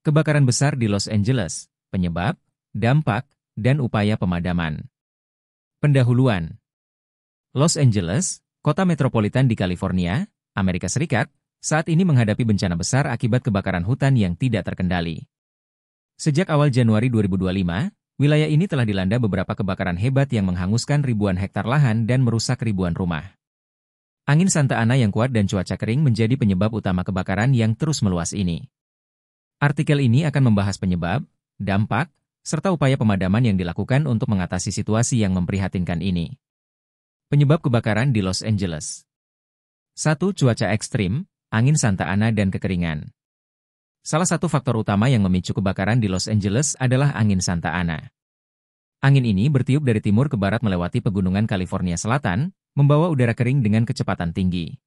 Kebakaran besar di Los Angeles, penyebab, dampak, dan upaya pemadaman. Pendahuluan. Los Angeles, kota metropolitan di California, Amerika Serikat, saat ini menghadapi bencana besar akibat kebakaran hutan yang tidak terkendali. Sejak awal Januari 2025, wilayah ini telah dilanda beberapa kebakaran hebat yang menghanguskan ribuan hektar lahan dan merusak ribuan rumah. Angin Santa Ana yang kuat dan cuaca kering menjadi penyebab utama kebakaran yang terus meluas ini. Artikel ini akan membahas penyebab, dampak, serta upaya pemadaman yang dilakukan untuk mengatasi situasi yang memprihatinkan ini. Penyebab kebakaran di Los Angeles. 1. Cuaca ekstrim, angin Santa Ana dan kekeringan. Salah satu faktor utama yang memicu kebakaran di Los Angeles adalah angin Santa Ana. Angin ini bertiup dari timur ke barat melewati pegunungan California Selatan, membawa udara kering dengan kecepatan tinggi.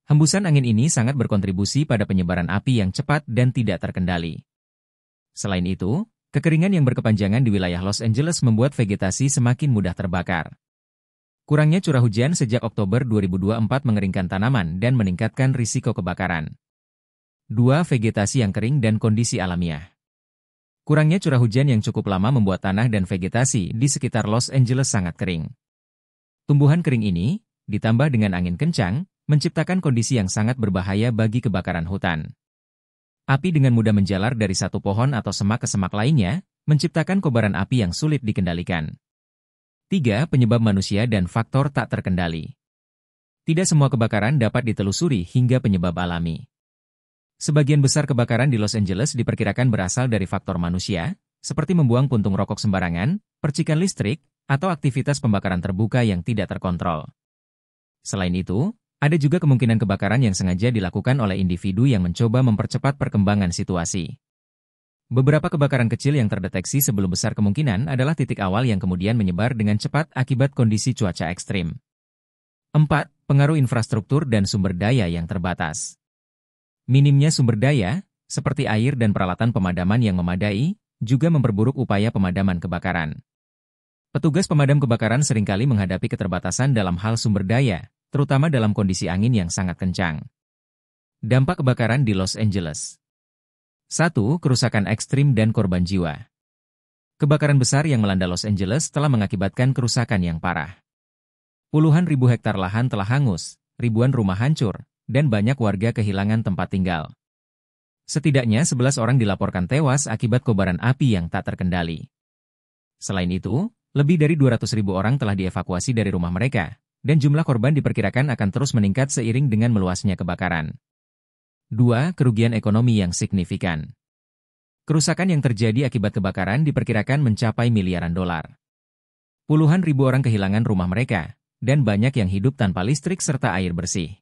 Hembusan angin ini sangat berkontribusi pada penyebaran api yang cepat dan tidak terkendali. Selain itu, kekeringan yang berkepanjangan di wilayah Los Angeles membuat vegetasi semakin mudah terbakar. Kurangnya curah hujan sejak Oktober 2024 mengeringkan tanaman dan meningkatkan risiko kebakaran. 2. Vegetasi yang kering dan kondisi alamiah. Kurangnya curah hujan yang cukup lama membuat tanah dan vegetasi di sekitar Los Angeles sangat kering. Tumbuhan kering ini, ditambah dengan angin kencang, menciptakan kondisi yang sangat berbahaya bagi kebakaran hutan. Api dengan mudah menjalar dari satu pohon atau semak ke semak lainnya, menciptakan kobaran api yang sulit dikendalikan. 3. Penyebab manusia dan faktor tak terkendali. Tidak semua kebakaran dapat ditelusuri hingga penyebab alami. Sebagian besar kebakaran di Los Angeles diperkirakan berasal dari faktor manusia, seperti membuang puntung rokok sembarangan, percikan listrik, atau aktivitas pembakaran terbuka yang tidak terkontrol. Selain itu, ada juga kemungkinan kebakaran yang sengaja dilakukan oleh individu yang mencoba mempercepat perkembangan situasi. Beberapa kebakaran kecil yang terdeteksi sebelum besar kemungkinan adalah titik awal yang kemudian menyebar dengan cepat akibat kondisi cuaca ekstrim. 4. Pengaruh infrastruktur dan sumber daya yang terbatas. Minimnya sumber daya, seperti air dan peralatan pemadaman yang memadai, juga memperburuk upaya pemadaman kebakaran. Petugas pemadam kebakaran seringkali menghadapi keterbatasan dalam hal sumber daya, terutama dalam kondisi angin yang sangat kencang. Dampak kebakaran di Los Angeles. 1. Kerusakan ekstrim dan korban jiwa. Kebakaran besar yang melanda Los Angeles telah mengakibatkan kerusakan yang parah. Puluhan ribu hektar lahan telah hangus, ribuan rumah hancur, dan banyak warga kehilangan tempat tinggal. Setidaknya 11 orang dilaporkan tewas akibat kobaran api yang tak terkendali. Selain itu, lebih dari 200.000 orang telah dievakuasi dari rumah mereka, dan jumlah korban diperkirakan akan terus meningkat seiring dengan meluasnya kebakaran. 2. Kerugian ekonomi yang signifikan. Kerusakan yang terjadi akibat kebakaran diperkirakan mencapai miliaran dolar. Puluhan ribu orang kehilangan rumah mereka, dan banyak yang hidup tanpa listrik serta air bersih.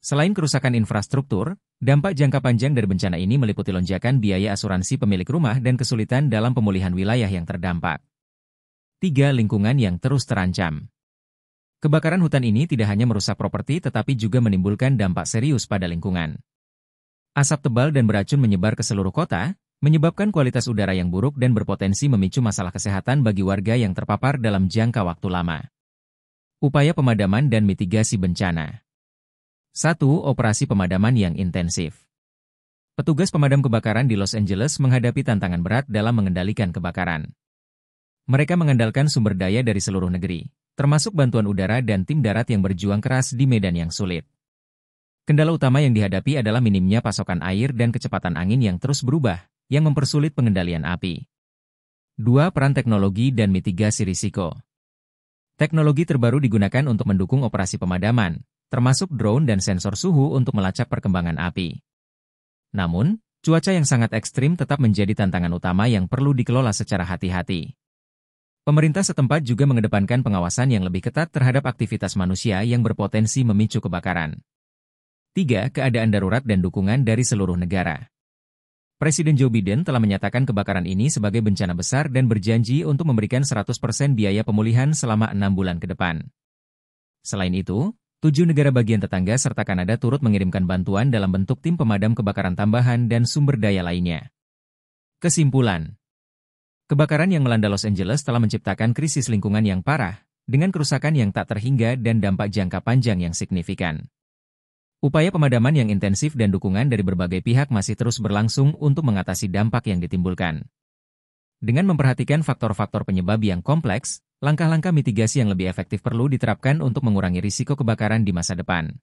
Selain kerusakan infrastruktur, dampak jangka panjang dari bencana ini meliputi lonjakan biaya asuransi pemilik rumah dan kesulitan dalam pemulihan wilayah yang terdampak. 3. Lingkungan yang terus terancam. Kebakaran hutan ini tidak hanya merusak properti tetapi juga menimbulkan dampak serius pada lingkungan. Asap tebal dan beracun menyebar ke seluruh kota, menyebabkan kualitas udara yang buruk dan berpotensi memicu masalah kesehatan bagi warga yang terpapar dalam jangka waktu lama. Upaya pemadaman dan mitigasi bencana. 1. Operasi pemadaman yang intensif. Petugas pemadam kebakaran di Los Angeles menghadapi tantangan berat dalam mengendalikan kebakaran. Mereka mengandalkan sumber daya dari seluruh negeri, termasuk bantuan udara dan tim darat yang berjuang keras di medan yang sulit. Kendala utama yang dihadapi adalah minimnya pasokan air dan kecepatan angin yang terus berubah, yang mempersulit pengendalian api. 2. Peran teknologi dan mitigasi risiko. Teknologi terbaru digunakan untuk mendukung operasi pemadaman, termasuk drone dan sensor suhu untuk melacak perkembangan api. Namun, cuaca yang sangat ekstrim tetap menjadi tantangan utama yang perlu dikelola secara hati-hati. Pemerintah setempat juga mengedepankan pengawasan yang lebih ketat terhadap aktivitas manusia yang berpotensi memicu kebakaran. 3. Keadaan darurat dan dukungan dari seluruh negara. Presiden Joe Biden telah menyatakan kebakaran ini sebagai bencana besar dan berjanji untuk memberikan 100% biaya pemulihan selama 6 bulan ke depan. Selain itu, 7 negara bagian tetangga serta Kanada turut mengirimkan bantuan dalam bentuk tim pemadam kebakaran tambahan dan sumber daya lainnya. Kesimpulan. Kebakaran yang melanda Los Angeles telah menciptakan krisis lingkungan yang parah, dengan kerusakan yang tak terhingga dan dampak jangka panjang yang signifikan. Upaya pemadaman yang intensif dan dukungan dari berbagai pihak masih terus berlangsung untuk mengatasi dampak yang ditimbulkan. Dengan memperhatikan faktor-faktor penyebab yang kompleks, langkah-langkah mitigasi yang lebih efektif perlu diterapkan untuk mengurangi risiko kebakaran di masa depan.